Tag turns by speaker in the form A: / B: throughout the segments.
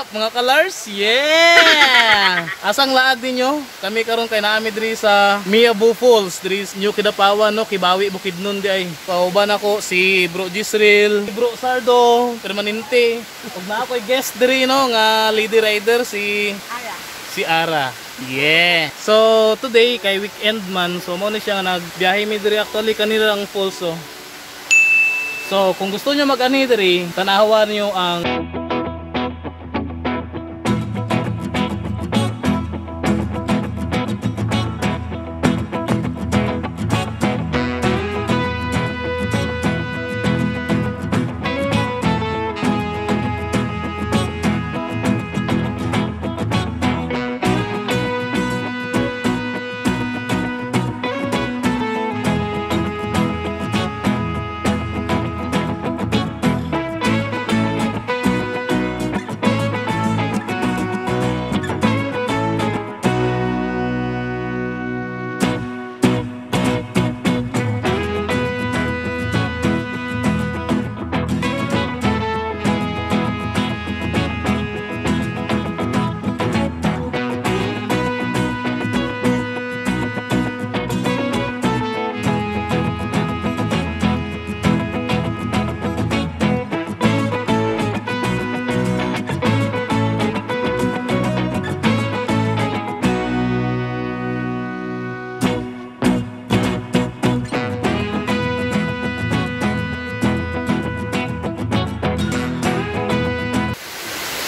A: up mga kalars? Yeah! Asang laag ninyo? Kami karon kay naami diri sa Miabu Falls, diri New Kidapawan no, Kibawi Bukidnon di ay. Pauban ako si Bro Gisril, si Bro Sardo, permanente. Ug na ako'y guest diri no nga lady rider si Ara. Yeah. So today kay weekend man, so mo ni siya nga nagbiyahe mi diri actually kanila ang falls so. So kung gusto niyo mag-ani diri, tanawan niyo ang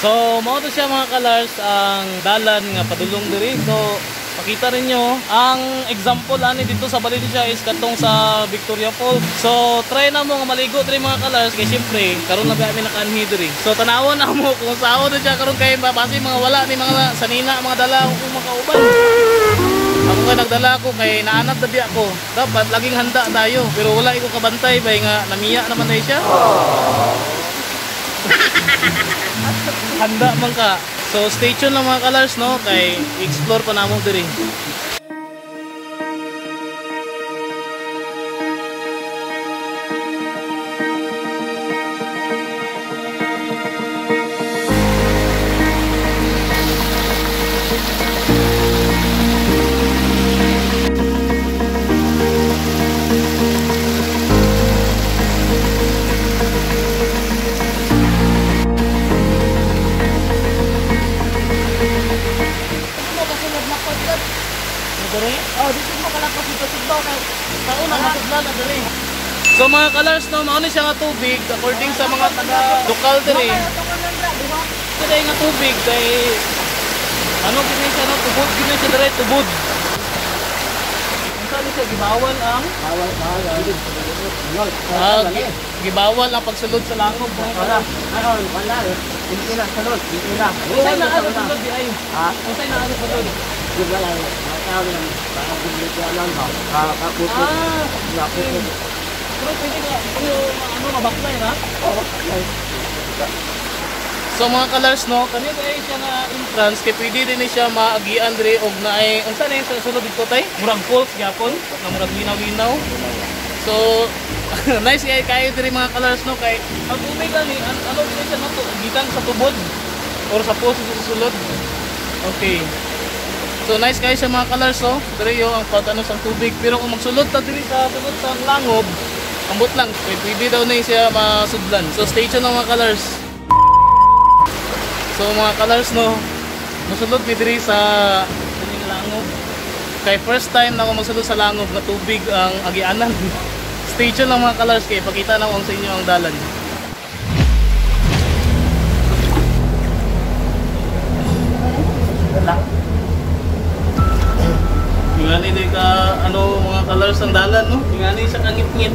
A: So, mao to siya mga kalars ang dalan nga padulong diri. So, pakita rin nyo ang example ani dito sa Valencia is katong sa Victoria Falls. So, try na mo nga maligo diri mga kalars kay syempre karon na kami nakaanhi diri. So, tanawon na mo kung sao na siya karon kay basi mga wala ni mga sanina mga dala ko makauban. Ako nga nagdala ko kay naanap tabi ako. Dapat laging handa tayo. Pero wala iko kabantay bay nga namiya naman dai siya. Handa man ka. So stay tuned lang mga kalars no kay explore pa namo diri. So mga kalars no, mauni siya nga tubig according sa mga taga lokal diri. Kaya nga tubig kay ano gini siya no, tubod gini siya diri, tubod. Unsa ni siya gibawal ang gibawal ang pagsulod sa langob mga kalars.
B: Wala. Hindi na sulod, hindi na.
A: Unsay na ano sulod di ay? Ha? Unsay na ano sulod?
B: Wala lang. Matawag lang. Baka bumili lang ba? Kaputo.
A: Pero pwede nga, ano, mabaklay na?
B: Oo.
A: So mga kalars no, kanina ay siya na entrance, kaya pwede din siya maagian diri og na ay, unsa na yung sulod dito tay? Murag falls, gyapon, na murag linaw-linaw. So, nice kayo diri mga kalars no, kay ang tubig lang ni, ano din siya no, gikan sa tubod, or sa falls sa sulod. Okay. So nice kayo siya mga kalars no, diri yung ang pag-ano sa tubig, pero kung magsulod ta diri sa sulod sa langob, ambot lang, pwede daw na siya masudlan. So stay tuned mga kalars. So mga kalars no, masulod mi diri sa kaning langob. Kay first time na ako masulod sa langob nga tubig ang agianan. Stay tuned lang mga kalars kay pakita na ko sa inyo ang dalan. Ingani din ka ano mga kalars ang dalan no, ingani sa kangit-ngit.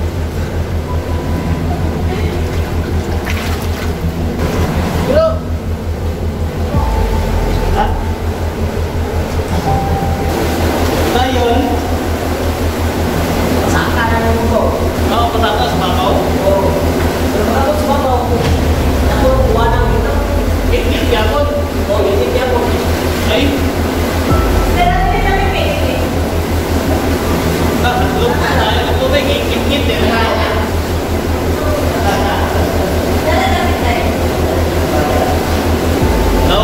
A: Bro! Ha? Tayon?
B: Saka na naman ko.
A: Oo, pataka sa Macau?
B: Oo. Pero ako sa Macau, ako kuha ng ito.
A: Ngit-ngit yapon?
B: Oo, ngit-ngit yapon.
A: Ay? Look, tayo tubig, ngit-ngit eh. No?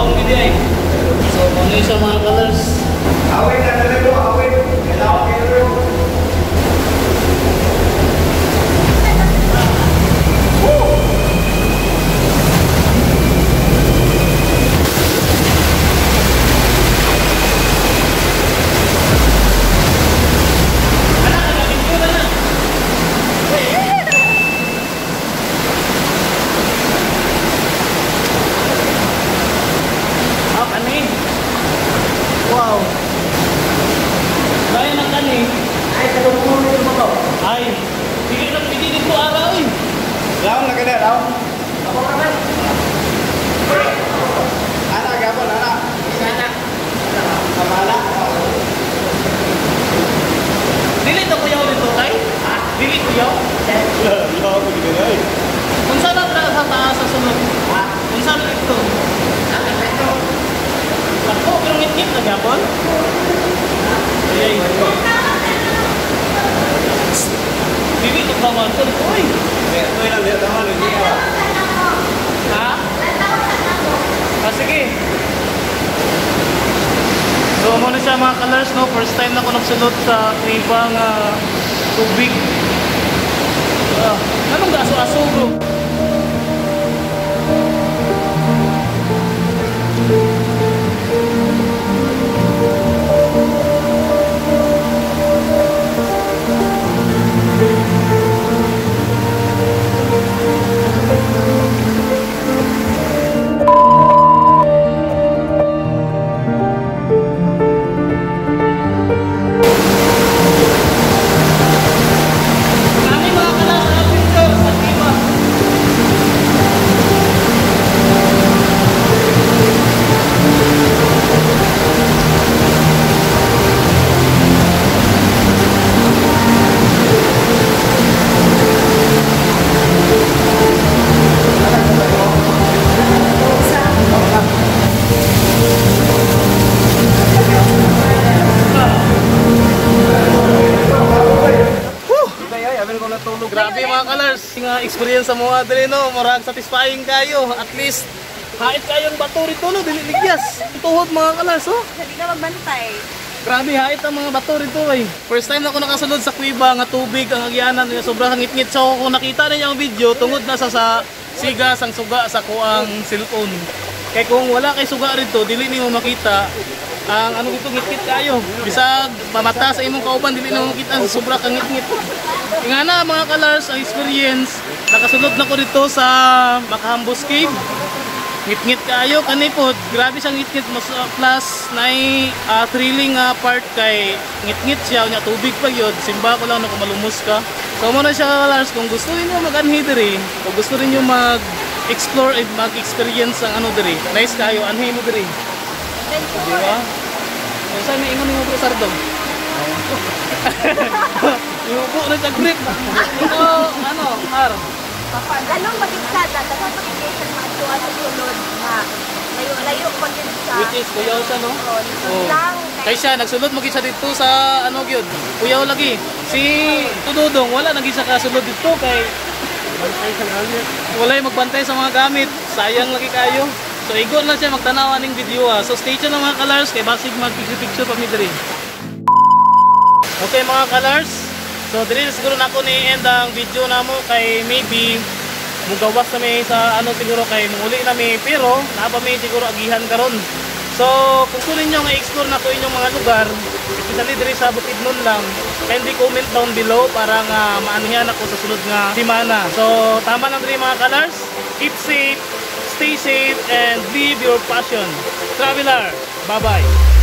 A: Ano siya mga colors?
B: Awit na talaga, awit. Kailangan kayo.
A: Wow. Kaya ng kani.
B: Ay, talupunin mo to.
A: Ay, hindi dito araw eh.
B: Laon na kanya, laon. Ako ka ba? Anak, gabon, anak. Anak. Kamala.
A: Dili to kuyaw dito kay? Ha? Dili kuyaw?
B: Wala ako dito ay.
A: Kung saan na sa taas sa sunod? Ha? Kung saan na ito? Ako, pero ngit-ngit na gapon? Ay, dili to pa man. Uy!
B: Ito lang, dito naman, hindi ka.
A: Ha? Sige. So, muna siya mga colors, no? First time na ako nagsulot sa ibang tubig. Anong gaso-aso, bro? Grabe mga colors, nga experience sa mga dali no, marag satisfying kayo. At least hait kayong bato rito no, dili ligyas. Tuhod mga colors oh.
C: Hindi ka magbantay.
A: Grabe hait ang mga bato rito eh. First time na ako nakasunod sa kuiba nga tubig ang agyanan, sobrang ngit-ngit. So kung nakita niyo ang video, tungod na sa sigas ang suga sa kuang cellphone. Kaya kung wala kay suga rito, dili niyo makita ang ano dito ngit-ngit kayo. Bisag mamata sa imong kauban, dili na makita ang sobra kang ngit-ngit. Nga na mga colors, ang experience, nakasunod na ko dito sa Macahambos Cave. Ngit-ngit kayo, kanipod, grabe siyang ngit-ngit, plus na thrilling part kay ngit-ngit siya, nya tubig pa yun, simba ko lang na kumalumos ka. So muna siya colors, kung gusto rin nyo mag-anhi diri, kung gusto rin nyo mag-explore at mag-experience ang ano diri, nice kayo, anhi mo diri. Diba? Saan may ingon mo bro Sardo? Yung po na grip. Ito, ano, Har?
C: Papa, ganun mag-insada, dapat mag-engage sa mga sa sulod na layo-layo pag yun sa...
A: Which is, kuyaw siya, no?
C: Oo, lang.
A: Kaya siya, nagsulod mo siya dito sa, ano yun, kuyaw lagi. Si Tududong, wala nag siya kasulod dito kay... Wala yung magbantay sa mga gamit. Sayang lagi kayo. So, igon lang siya magtanawan ng video. So, stay tuned mga colors, kay basig mag-picture-picture pa mi diri. Okay mga colors, so dili siguro na ako ni-end ang video na mo kay maybe mugawas na may sa ano siguro kay muli na may pero napa may siguro agihan karon. So kung gusto niyo nga explore na ko inyong mga lugar, especially diri sa Bukidnon lang, kindly comment down below para nga maanihan ako sa sunod nga semana. So tama na diri mga colors, keep safe, stay safe and live your passion. Traveler, bye-bye.